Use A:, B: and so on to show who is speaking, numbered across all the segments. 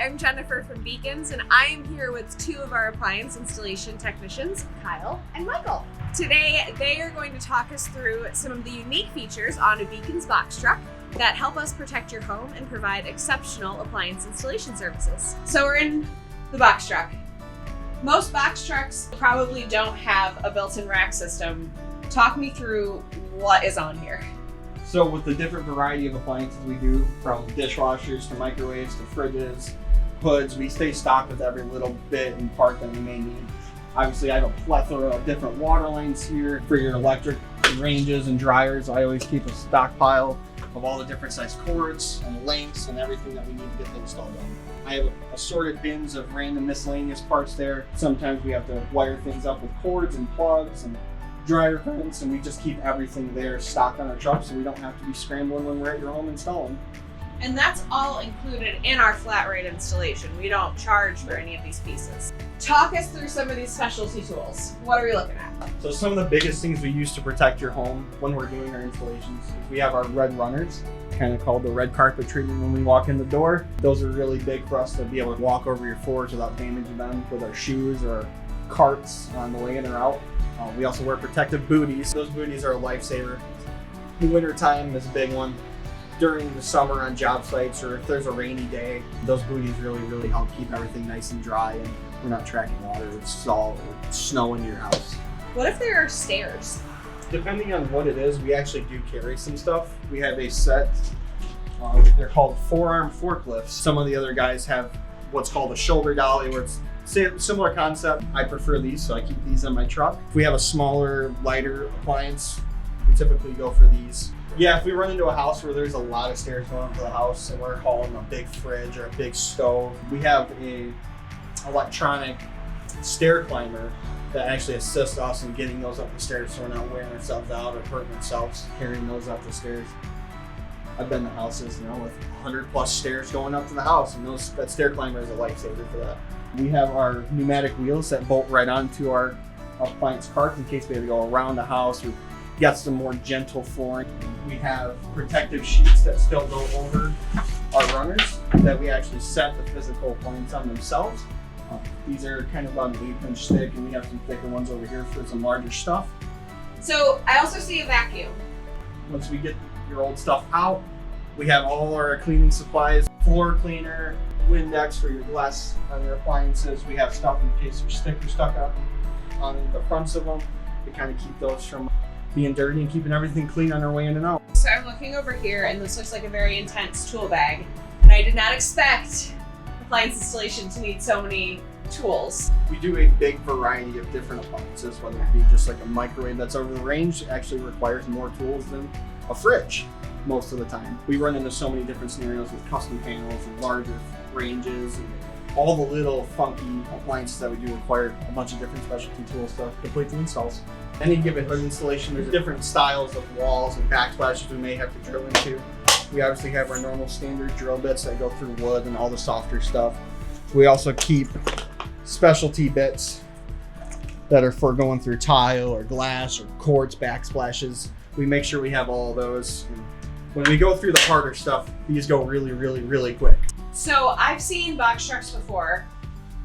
A: I'm Jennifer from Bekins, and I am here with two of our appliance installation technicians, Kyle and Michael. Today, they are going to talk us through some of the unique features on a Bekins box truck that help us protect your home and provide exceptional appliance installation services. So we're in the box truck. Most box trucks probably don't have a built-in rack system. Talk me through what is on here.
B: So with the different variety of appliances we do, from dishwashers to microwaves to fridges, hoods, we stay stocked with every little bit and part that we may need. Obviously, I have a plethora of different water lines here for your electric ranges and dryers. I always keep a stockpile of all the different size cords and lengths and everything that we need to get things installed on. I have assorted bins of random miscellaneous parts there. Sometimes we have to wire things up with cords and plugs and dryer vents, and we just keep everything there stocked on our truck so we don't have to be scrambling when we're at your home installing.
A: And that's all included in our flat rate installation. We don't charge for any of these pieces. Talk us through some of these specialty tools. What are we looking at?
B: So some of the biggest things we use to protect your home when we're doing our installations is we have our red runners, kind of called the red carpet treatment when we walk in the door. Those are really big for us to be able to walk over your floors without damaging them with our shoes or carts on the way in or out. We also wear protective booties. Those booties are a lifesaver. The winter time is a big one. During the summer on job sites, or if there's a rainy day, those booties really help keep everything nice and dry, and we're not tracking water with salt or snow into your house.
A: What if there are stairs?
B: Depending on what it is, we actually do carry some stuff. We have a set, they're called forearm forklifts. Some of the other guys have what's called a shoulder dolly, where it's similar concept. I prefer these, so I keep these in my truck. If we have a smaller, lighter appliance, we typically go for these. Yeah, if we run into a house where there's a lot of stairs going up to the house and we're hauling a big fridge or a big stove, we have a electronic stair climber that actually assists us in getting those up the stairs so we're not wearing ourselves out or hurting ourselves carrying those up the stairs. I've been to houses, with 100+ stairs going up to the house, and that stair climber is a lifesaver for that. We have our pneumatic wheels that bolt right onto our appliance cart in case we have to go around the house or get some more gentle flooring. We have protective sheets that still go over our runners that we actually set the physical appliance on themselves. These are kind of about an 1/8 thick, and we have some thicker ones over here for some larger stuff.
A: So I also see a vacuum.
B: Once we get your old stuff out, we have all our cleaning supplies, floor cleaner, Windex for your glass on your appliances. We have stuff in case there's stickers stuck up on the fronts of them to kind of keep those from being dirty and keeping everything clean on our way in and out.
A: So I'm looking over here, and this looks like a very intense tool bag. And I did not expect appliance installation to need so many tools.
B: We do a big variety of different appliances, whether it be just like a microwave that's over the range, actually requires more tools than a fridge most of the time. We run into so many different scenarios with custom panels and larger ranges, and all the little funky appliances that we do require a bunch of different specialty tools to complete the installs. Any given hood installation, there's different styles of walls and backsplashes we may have to drill into. We obviously have our normal standard drill bits that go through wood and all the softer stuff. We also keep specialty bits that are for going through tile or glass or quartz backsplashes. We make sure we have all of those. When we go through the harder stuff, these go really quick.
A: So I've seen box trucks before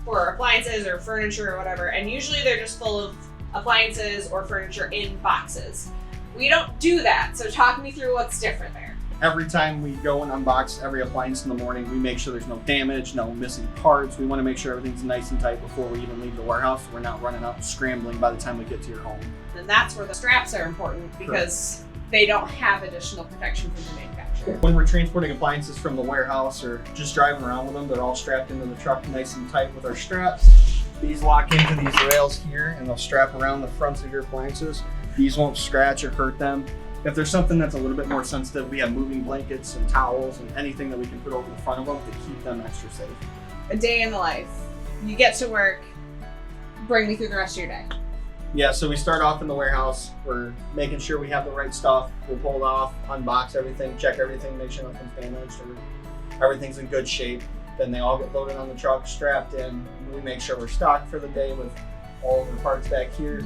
A: for appliances or furniture or whatever, and usually they're just full of appliances or furniture in boxes. We don't do that, so talk me through what's different there.
B: Every time we go and unbox every appliance in the morning, we make sure there's no damage, no missing parts. We want to make sure everything's nice and tight before we even leave the warehouse, so we're not running out scrambling by the time we get to your home.
A: And that's where the straps are important, because they don't have additional protection from the manufacturer.
B: When we're transporting appliances from the warehouse or just driving around with them, they're all strapped into the truck nice and tight with our straps. These lock into these rails here, and they'll strap around the fronts of your appliances. These won't scratch or hurt them. If there's something that's a little bit more sensitive, we have moving blankets and towels and anything that we can put over the front of them to keep them extra safe.
A: A day in the life. You get to work, bring me through the rest of your day.
B: Yeah, so we start off in the warehouse. We're making sure we have the right stuff. We'll pull it off, unbox everything, check everything, make sure nothing's damaged or everything's in good shape. Then they all get loaded on the truck, strapped in. We make sure we're stocked for the day with all of the parts back here.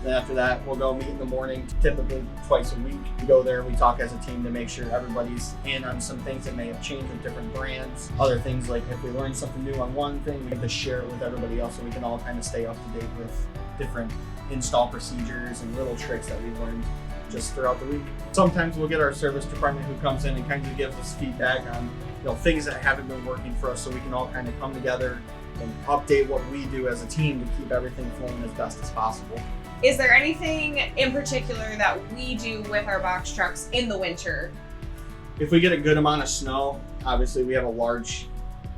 B: Then after that, we'll go meet in the morning, typically twice a week. We go there, we talk as a team to make sure everybody's in on some things that may have changed with different brands. Other things like if we learn something new on one thing, we have to share it with everybody else so we can all kind of stay up to date with different install procedures and little tricks that we've learned just throughout the week. Sometimes we'll get our service department who comes in and kind of gives us feedback on things that haven't been working for us, so we can all kind of come together and update what we do as a team to keep everything flowing as best as possible.
A: Is there anything in particular that we do with our box trucks in the winter?
B: If we get a good amount of snow, obviously we have a large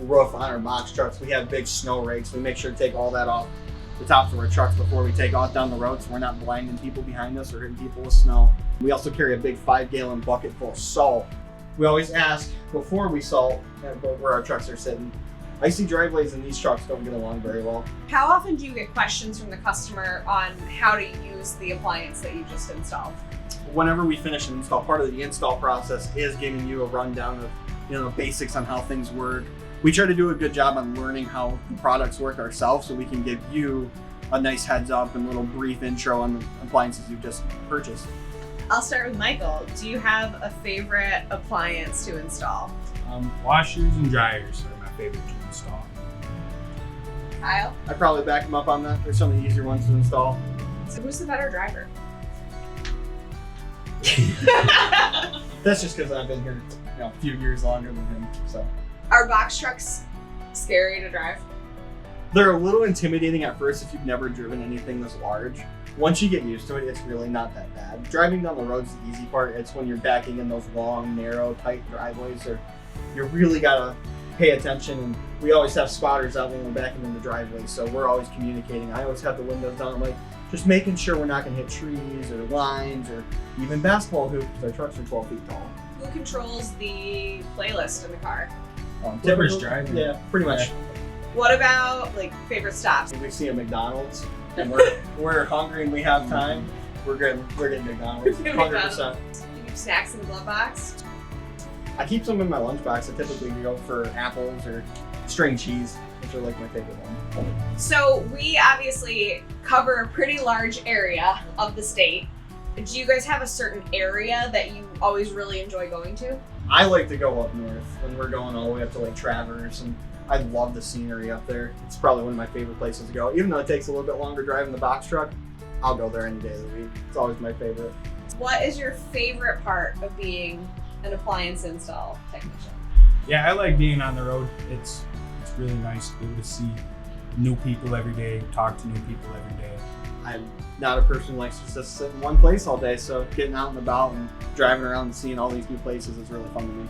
B: roof on our box trucks. We have big snow rakes. We make sure to take all that off the tops of our trucks before we take off down the road so we're not blinding people behind us or hitting people with snow. We also carry a big 5-gallon bucket full of salt. We always ask before we salt where our trucks are sitting. Icy driveways in these trucks don't get along very well.
A: How often do you get questions from the customer on how to use the appliance that you just installed?
B: Whenever we finish an install, part of the install process is giving you a rundown of the basics on how things work. We try to do a good job on learning how the products work ourselves so we can give you a nice heads up and little brief intro on the appliances you've just purchased.
A: I'll start with Michael. Do you have a favorite appliance to install?
C: Washers and dryers are my favorite to install.
A: Kyle?
B: I'd probably back them up on that. They're some of the easier ones to install.
A: So who's the better driver?
B: That's just because I've been here a few years longer than him. So
A: Are box trucks scary to drive?
B: they're a little intimidating at first if you've never driven anything this large. Once you get used to it, it's really not that bad. Driving down the road's the easy part. It's when you're backing in those long, narrow, tight driveways, or you really gotta pay attention. And we always have spotters out when we're backing in the driveway, so we're always communicating. I always have the windows down. I'm like, just making sure we're not gonna hit trees or lines or even basketball hoops because our trucks are 12 feet tall.
A: Who controls the playlist in the car?
C: Whoever's
B: Typical-
C: driving.
B: Yeah, pretty much.
A: What about favorite stops?
B: If we see a McDonald's and we're hungry and we have time, we're good. We're getting McDonald's. 100%.
A: You keep snacks in the glove box?
B: I keep some in my lunchbox. I typically go for apples or string cheese, which are like my favorite one.
A: So we obviously cover a pretty large area of the state. Do you guys have a certain area that you always really enjoy going to?
B: I like to go up north when we're going all the way up to Lake Traverse, and I love the scenery up there. It's probably one of my favorite places to go. Even though it takes a little bit longer driving the box truck, I'll go there any day of the week. It's always my favorite.
A: What is your favorite part of being an appliance install technician?
C: Yeah, I like being on the road. It's really nice to be able to see new people every day, talk to new people every day.
B: I'm not a person who likes to just sit in one place all day, so getting out and about and driving around and seeing all these new places is really fun to me.